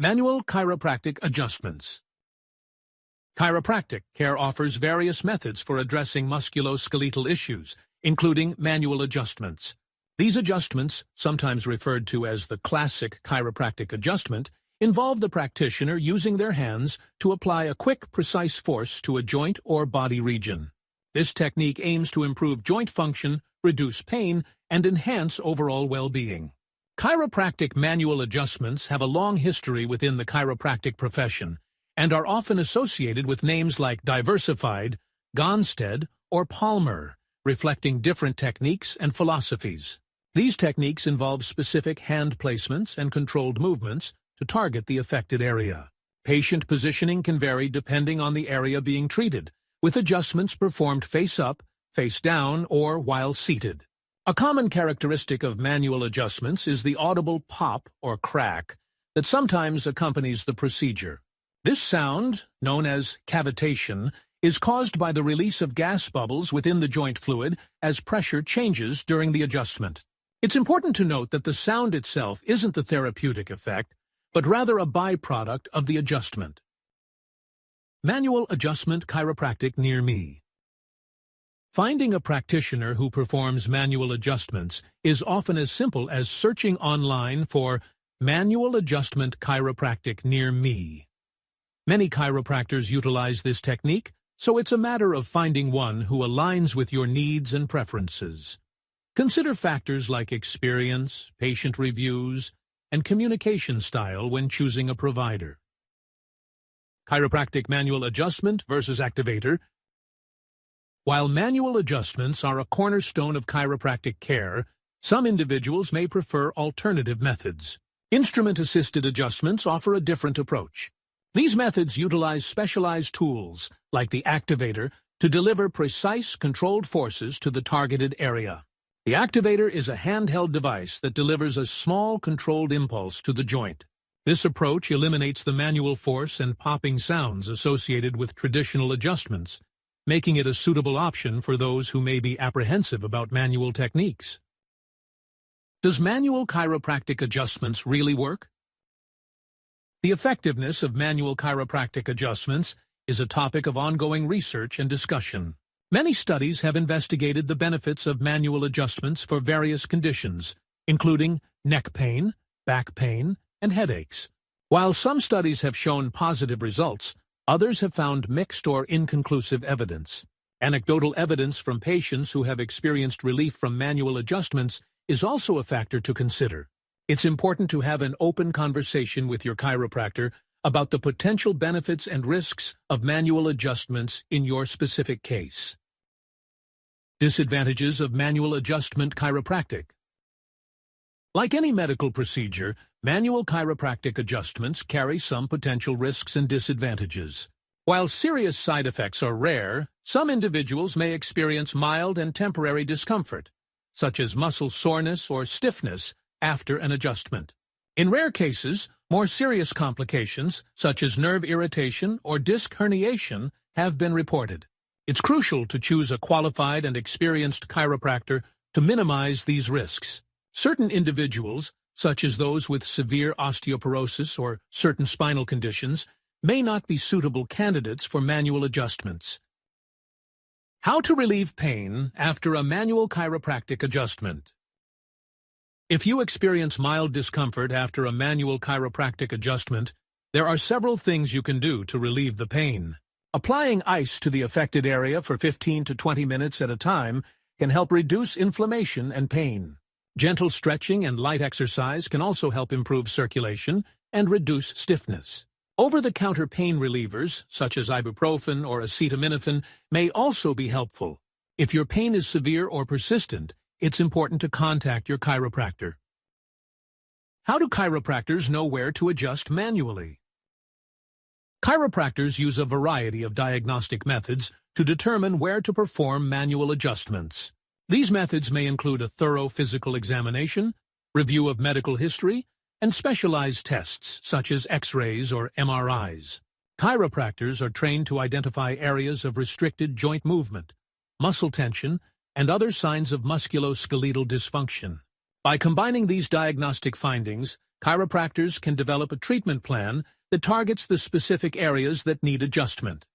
Manual chiropractic adjustments. Chiropractic care offers various methods for addressing musculoskeletal issues, including manual adjustments. These adjustments, sometimes referred to as the classic chiropractic adjustment, involve the practitioner using their hands to apply a quick, precise force to a joint or body region. This technique aims to improve joint function, reduce pain, and enhance overall well-being. Chiropractic manual adjustments have a long history within the chiropractic profession and are often associated with names like Diversified, Gonstead, or Palmer, reflecting different techniques and philosophies. These techniques involve specific hand placements and controlled movements to target the affected area. Patient positioning can vary depending on the area being treated, with adjustments performed face up, face down, or while seated. A common characteristic of manual adjustments is the audible pop or crack that sometimes accompanies the procedure. This sound, known as cavitation, is caused by the release of gas bubbles within the joint fluid as pressure changes during the adjustment. It's important to note that the sound itself isn't the therapeutic effect, but rather a byproduct of the adjustment. Manual adjustment chiropractic near me. Finding a practitioner who performs manual adjustments is often as simple as searching online for manual adjustment chiropractic near me. Many chiropractors utilize this technique, so it's a matter of finding one who aligns with your needs and preferences. Consider factors like experience, patient reviews, and communication style when choosing a provider. Chiropractic manual adjustment versus activator. While manual adjustments are a cornerstone of chiropractic care, some individuals may prefer alternative methods. Instrument-assisted adjustments offer a different approach. These methods utilize specialized tools, like the activator, to deliver precise, controlled forces to the targeted area. The activator is a handheld device that delivers a small, controlled impulse to the joint. This approach eliminates the manual force and popping sounds associated with traditional adjustments, making it a suitable option for those who may be apprehensive about manual techniques. Does manual chiropractic adjustments really work? The effectiveness of manual chiropractic adjustments is a topic of ongoing research and discussion. Many studies have investigated the benefits of manual adjustments for various conditions, including neck pain, back pain, and headaches. While some studies have shown positive results, others have found mixed or inconclusive evidence. Anecdotal evidence from patients who have experienced relief from manual adjustments is also a factor to consider. It's important to have an open conversation with your chiropractor about the potential benefits and risks of manual adjustments in your specific case. Disadvantages of manual adjustment chiropractic. Like any medical procedure, manual chiropractic adjustments carry some potential risks and disadvantages. While serious side effects are rare, some individuals may experience mild and temporary discomfort, such as muscle soreness or stiffness after an adjustment. In rare cases, more serious complications, such as nerve irritation or disc herniation, have been reported. It's crucial to choose a qualified and experienced chiropractor to minimize these risks. Certain individuals, such as those with severe osteoporosis or certain spinal conditions, may not be suitable candidates for manual adjustments. How to relieve pain after a manual chiropractic adjustment. If you experience mild discomfort after a manual chiropractic adjustment, there are several things you can do to relieve the pain. Applying ice to the affected area for 15 to 20 minutes at a time can help reduce inflammation and pain. Gentle stretching and light exercise can also help improve circulation and reduce stiffness. Over-the-counter pain relievers, such as ibuprofen or acetaminophen, may also be helpful. If your pain is severe or persistent, it's important to contact your chiropractor. How do chiropractors know where to adjust manually? Chiropractors use a variety of diagnostic methods to determine where to perform manual adjustments. These methods may include a thorough physical examination, review of medical history, and specialized tests such as X-rays or MRIs. Chiropractors are trained to identify areas of restricted joint movement, muscle tension, and other signs of musculoskeletal dysfunction. By combining these diagnostic findings, chiropractors can develop a treatment plan that targets the specific areas that need adjustment.